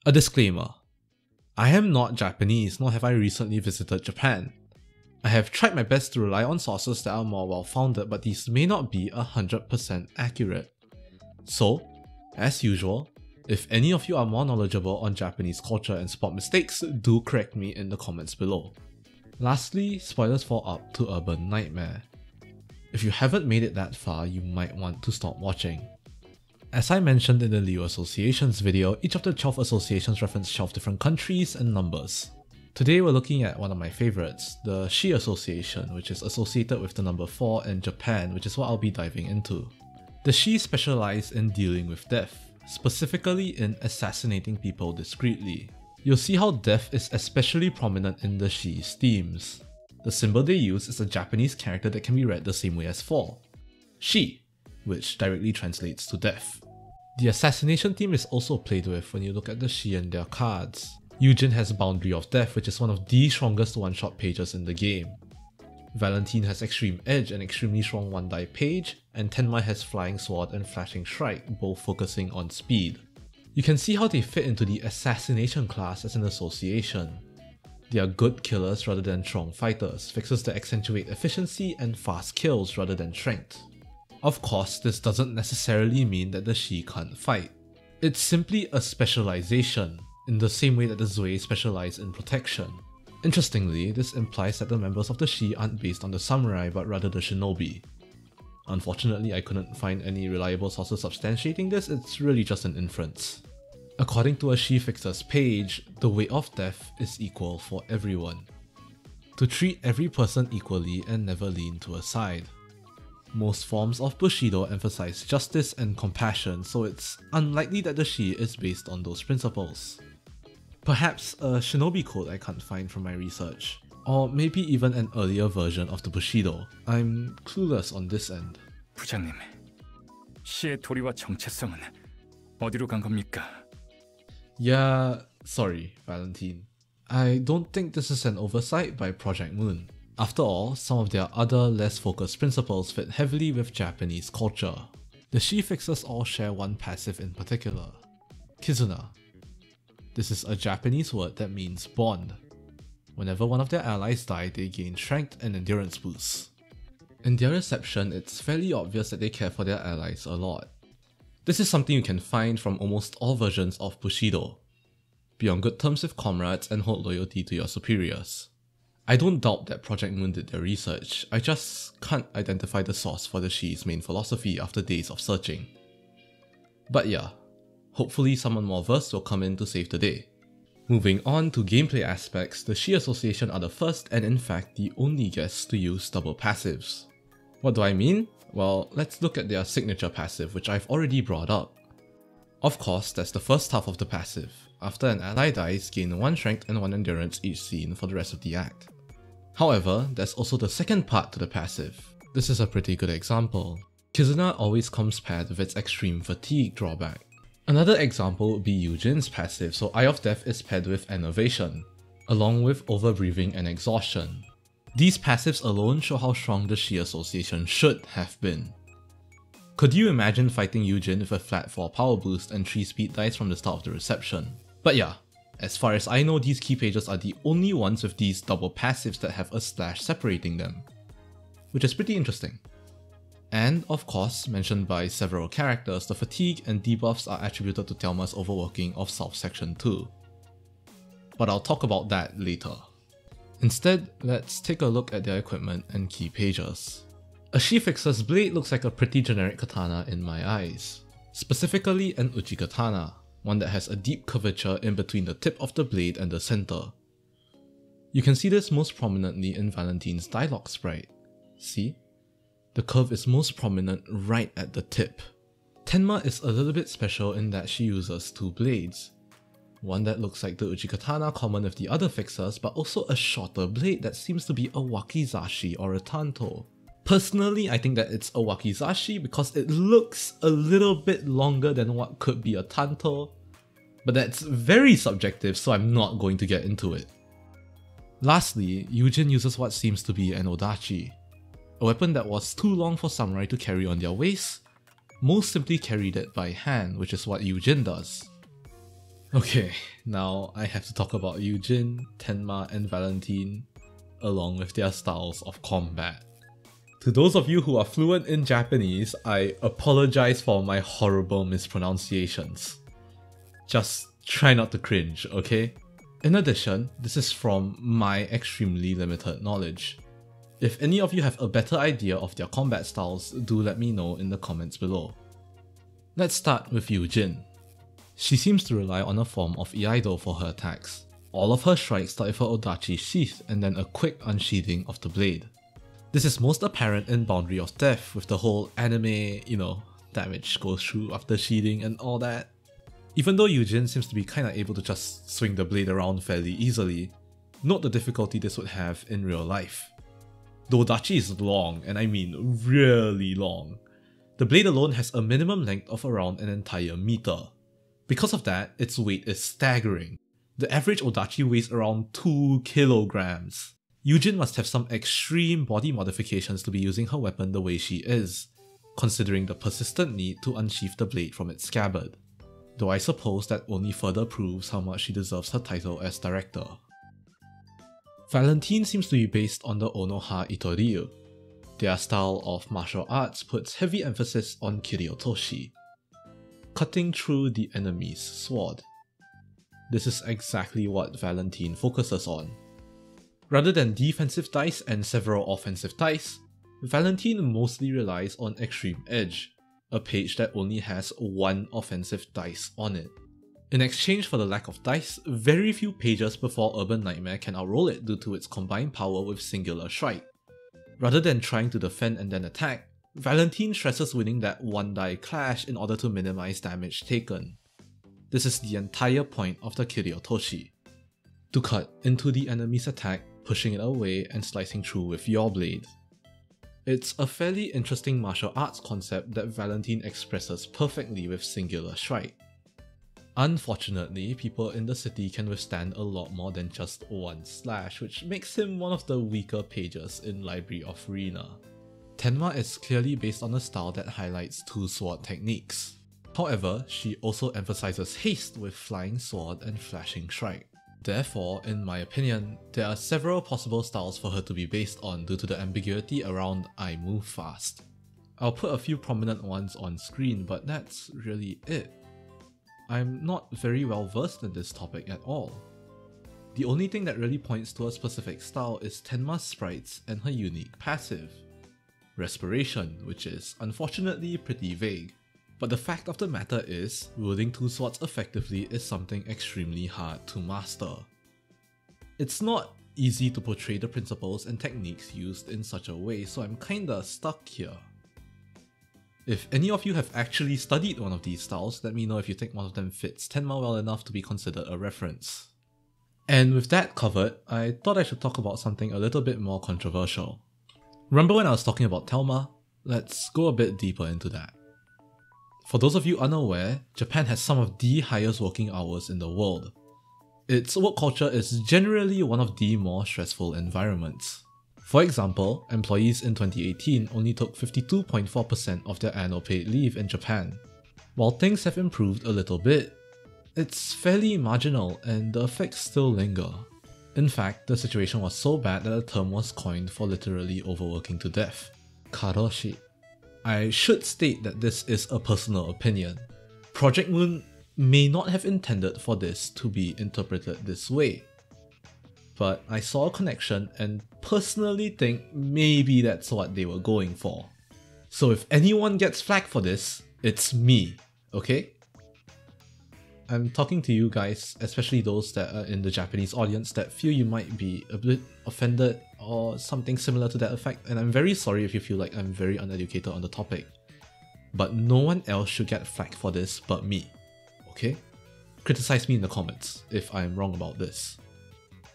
A disclaimer. I am not Japanese, nor have I recently visited Japan. I have tried my best to rely on sources that are more well-founded, but these may not be 100% accurate. So, as usual, if any of you are more knowledgeable on Japanese culture and spot mistakes, do correct me in the comments below. Lastly, spoilers for Up to Urban Nightmare. If you haven't made it that far, you might want to stop watching. As I mentioned in the Liu Associations video, each of the 12 associations reference 12 different countries and numbers. Today we're looking at one of my favorites, the Shi Association, which is associated with the number 4 and Japan, which is what I'll be diving into. The Shi specialize in dealing with death, specifically in assassinating people discreetly. You'll see how death is especially prominent in the Shi's themes. The symbol they use is a Japanese character that can be read the same way as 4, Shi, which directly translates to death. The assassination theme is also played with when you look at the Shi and their cards. Yujin has Boundary of Death, which is one of the strongest one-shot pages in the game. Valentine has Extreme Edge, an extremely strong one-die page, and Thelma has Flying Sword and Flashing Strike, both focusing on speed. You can see how they fit into the assassination class as an association. They are good killers rather than strong fighters, fixes that accentuate efficiency and fast kills rather than strength. Of course, this doesn't necessarily mean that the Shi can't fight. It's simply a specialization, in the same way that the Zui specialize in protection. Interestingly, this implies that the members of the Shi aren't based on the samurai but rather the shinobi. Unfortunately, I couldn't find any reliable sources substantiating this, it's really just an inference. According to a Shi Fixer's page, the weight of death is equal for everyone. To treat every person equally and never lean to a side. Most forms of Bushido emphasize justice and compassion, so it's unlikely that the Shi is based on those principles. Perhaps a shinobi code I can't find from my research, or maybe even an earlier version of the Bushido. I'm clueless on this end. 부장님, 시의 도리와 정체성은 어디로 간 겁니까? Yeah, sorry, Valentine. I don't think this is an oversight by Project Moon. After all, some of their other less focused principles fit heavily with Japanese culture. The Shi Fixers all share one passive in particular, Kizuna. This is a Japanese word that means bond. Whenever one of their allies die, they gain strength and endurance boosts. In their reception, it's fairly obvious that they care for their allies a lot. This is something you can find from almost all versions of Bushido. Be on good terms with comrades and hold loyalty to your superiors. I don't doubt that Project Moon did their research, I just can't identify the source for the Shi's main philosophy after days of searching. But yeah, hopefully someone more versed will come in to save the day. Moving on to gameplay aspects, the Shi Association are the first and in fact the only guests to use double passives. What do I mean? Well, let's look at their signature passive, which I've already brought up. Of course, that's the first half of the passive. After an ally dies, gain 1 strength and 1 endurance each scene for the rest of the act. However, there's also the second part to the passive. This is a pretty good example. Kizuna always comes paired with its extreme fatigue drawback. Another example would be Yujin's passive, so Eye of Death is paired with Enervation, along with Overbreathing and Exhaustion. These passives alone show how strong the Shi Association should have been. Could you imagine fighting Yujin with a flat 4 power boost and 3 speed dice from the start of the reception? But yeah, as far as I know, these key pages are the only ones with these double passives that have a slash separating them, which is pretty interesting. And of course, mentioned by several characters, the fatigue and debuffs are attributed to Thelma's overworking of South Section 2. But I'll talk about that later. Instead, let's take a look at their equipment and key pages. A Shi Fixer's blade looks like a pretty generic katana in my eyes. Specifically an uchi katana, one that has a deep curvature in between the tip of the blade and the center. You can see this most prominently in Valentine's dialogue sprite. See? The curve is most prominent right at the tip. Thelma is a little bit special in that she uses 2 blades. One that looks like the uchi katana common with the other fixers, but also a shorter blade that seems to be a wakizashi or a tanto. Personally, I think that it's a wakizashi because it looks a little bit longer than what could be a tanto, but that's very subjective, so I'm not going to get into it. Lastly, Yujin uses what seems to be an odachi, a weapon that was too long for samurai to carry on their waists. Most simply carried it by hand, which is what Yujin does. Okay, now I have to talk about Yujin, Tenma, and Valentine, along with their styles of combat. To those of you who are fluent in Japanese, I apologize for my horrible mispronunciations. Just try not to cringe, okay? In addition, this is from my extremely limited knowledge. If any of you have a better idea of their combat styles, do let me know in the comments below. Let's start with Yujin. She seems to rely on a form of Iaido for her attacks. All of her strikes start with her Odachi sheath and then a quick unsheathing of the blade. This is most apparent in Boundary of Death with the whole anime, damage goes through after sheathing and all that. Even though Yujin seems to be kinda able to just swing the blade around fairly easily, note the difficulty this would have in real life. The Odachi is long, and I mean really long. The blade alone has a minimum length of around an entire meter. Because of that, its weight is staggering. The average Odachi weighs around 2 kilograms. Yujin must have some extreme body modifications to be using her weapon the way she is, considering the persistent need to unsheath the blade from its scabbard. Though I suppose that only further proves how much she deserves her title as director. Valentine seems to be based on the Onoha Itoryu. Their style of martial arts puts heavy emphasis on Kiryotoshi, cutting through the enemy's sword. This is exactly what Valentine focuses on. Rather than defensive dice and several offensive dice, Valentine mostly relies on Extreme Edge, a page that only has one offensive dice on it. In exchange for the lack of dice, very few pages before Urban Nightmare can outroll it due to its combined power with Singular Strike. Rather than trying to defend and then attack, Valentine stresses winning that one die clash in order to minimize damage taken. This is the entire point of the Kiryotoshi. To cut into the enemy's attack, pushing it away and slicing through with your blade. It's a fairly interesting martial arts concept that Valentine expresses perfectly with Singular Strike. Unfortunately, people in the city can withstand a lot more than just one slash, which makes him one of the weaker pages in Library of Ruina. Tenma is clearly based on a style that highlights two sword techniques. However, she also emphasizes haste with Flying Sword and Flashing Strike. Therefore, in my opinion, there are several possible styles for her to be based on due to the ambiguity around I move fast. I'll put a few prominent ones on screen, but that's really it. I'm not very well versed in this topic at all. The only thing that really points to a specific style is Tenma's sprites and her unique passive, Respiration, which is unfortunately pretty vague. But the fact of the matter is, wielding two swords effectively is something extremely hard to master. It's not easy to portray the principles and techniques used in such a way, so I'm kinda stuck here. If any of you have actually studied one of these styles, let me know if you think one of them fits Tenma well enough to be considered a reference. And with that covered, I thought I should talk about something a little bit more controversial. Remember when I was talking about Thelma? Let's go a bit deeper into that. For those of you unaware, Japan has some of the highest working hours in the world. Its work culture is generally one of the more stressful environments. For example, employees in 2018 only took 52.4% of their annual paid leave in Japan. While things have improved a little bit, it's fairly marginal and the effects still linger. In fact, the situation was so bad that a term was coined for literally overworking to death: karoshi. I should state that this is a personal opinion. Project Moon may not have intended for this to be interpreted this way, but I saw a connection and personally think maybe that's what they were going for. So if anyone gets flack for this, it's me, okay? I'm talking to you guys, especially those that are in the Japanese audience that feel you might be a bit offended or something similar to that effect, and I'm very sorry if you feel like I'm very uneducated on the topic. But no one else should get flack for this but me, okay? Criticize me in the comments if I'm wrong about this.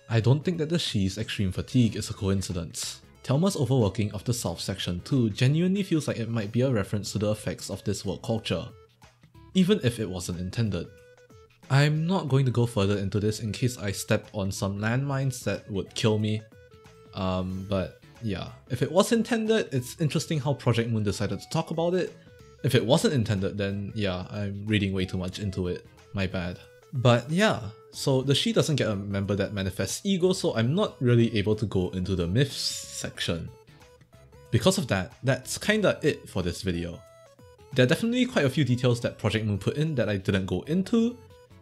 I don't think that the Shi's extreme fatigue is a coincidence. Thelma's overworking of the South Section too genuinely feels like it might be a reference to the effects of this work culture, even if it wasn't intended. I'm not going to go further into this in case I step on some landmines that would kill me. But yeah, if it was intended, it's interesting how Project Moon decided to talk about it. If it wasn't intended, then yeah, I'm reading way too much into it. My bad. But yeah, so the she doesn't get a member that manifests ego, so I'm not really able to go into the myths section. Because of that, that's kinda it for this video. There are definitely quite a few details that Project Moon put in that I didn't go into,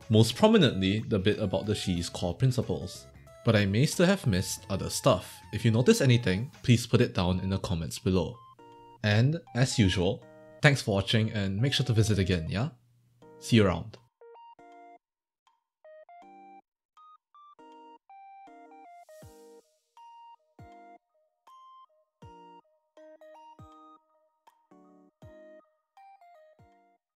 most prominently the bit about the she's core principles. But I may still have missed other stuff. If you notice anything, please put it down in the comments below. And as usual, thanks for watching and make sure to visit again, yeah? See you around.